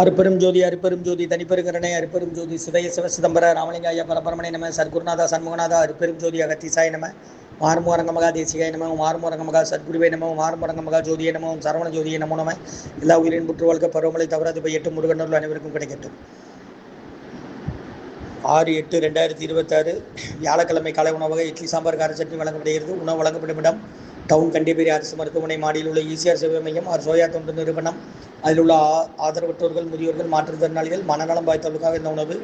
அருப்பெரும் ஜோதி அருப்பெரும் ஜோதி தனிப்பெருங்கரணை அருப்பெரும் ஜோதி சுதய சிவ சிதம்பர ராமலிங்காய பரபரமணை நம சர்க்குருநாதா சண்முகநாதா அருப்பெரும் ஜோதி அகத்திசாய நம மாறுமூரங்கமகா தேசிகாய நம மாறுமூரங்கமகா சத்குருவே நம மாறுமூரங்கமகா ஜோதியை நம சரவண ஜோதியை நமோ நம. எல்லா உயிரின் புற்று வாழ்க்கை பருவமழை தவறாது பெய்யட்டும். முருகனூர் அனைவருக்கும் கிடைக்கட்டும். 6/8/2026 வியாழக்கிழமை காலை உணவாக இட்லி சாம்பார் கார சட்னி வழங்கப்படுகிறது. உணவு வழங்கப்படும் இடம் டவுன் கண்டிப்பேரி அரசு மருத்துவமனை மாடியில் உள்ள ஈசிஆர் சேவை மையம் ஆர் சோயா தொண்டு நிறுவனம். அதில் உள்ள ஆதரவற்றோர்கள், முதியோர்கள், மாற்றுத்திறனாளிகள், மனநலம் வாய்த்தவர்களுக்காக இந்த உணவு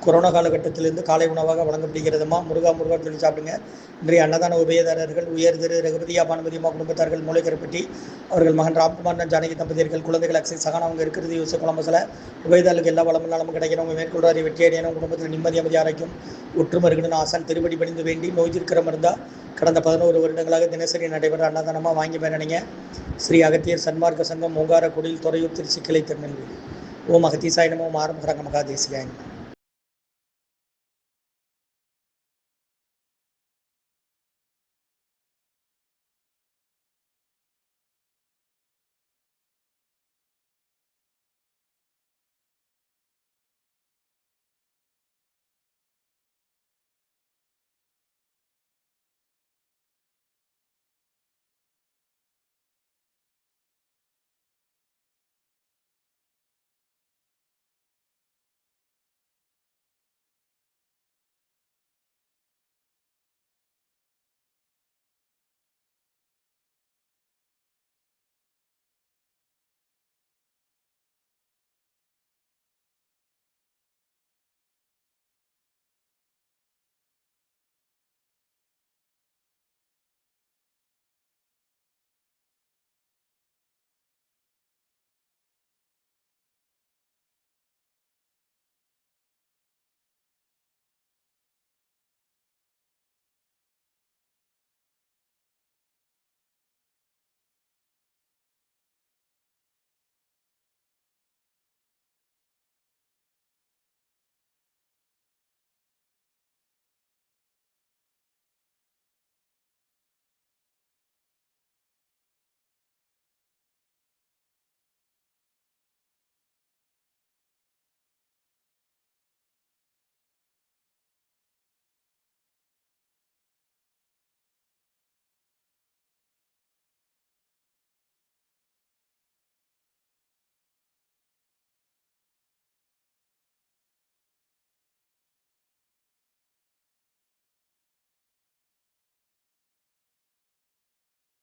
கொரோனா காலகட்டத்திலிருந்து காலை உணவாக வழங்கப்படுகிறதுமா. முருகா முருகா சொல்லி சாப்பிடுங்க. இன்றைய அன்னதான உபயதாரர்கள் உயர் திரு ரகுபதியா பானுமதியம்மா குடும்பத்தார்கள் மூளைக்கரப்பட்டி அவர்கள் மகன் ராம்குமார் ஜானகி தம்பதியர்கள் குழந்தைகள் அக்ஷய் சகான் அவங்க இருக்கிறது யூசப் குழம்பசில உபயதாரர்களுக்கு எல்லா வளமும் நலமும் கிடைக்கணும். மேற்கொள்றாரு வெற்றி அடையணும். குடும்பத்தில் நிம்மதி அமைதி ஆரோக்கியம் ஒற்றுமை இருக்கணும்னு ஆசான் திருப்படி பணிந்து வேண்டி நோய் தீர்க்கிற மருந்தா கடந்த 11 வருடங்களாக தினசரி நடைபெற அன்னதானமாக வாங்கி பயனடைங்க. ஸ்ரீ அகத்தியர் சன்மார்க்க சங்கம் மூங்காரக்குடியில் துறையூர் திருச்சி கிளை திருநெல்வேலி. ஓம் அகத்தீசாய நமோ ஆரம்பரங்க மகா தேசிகாய நம.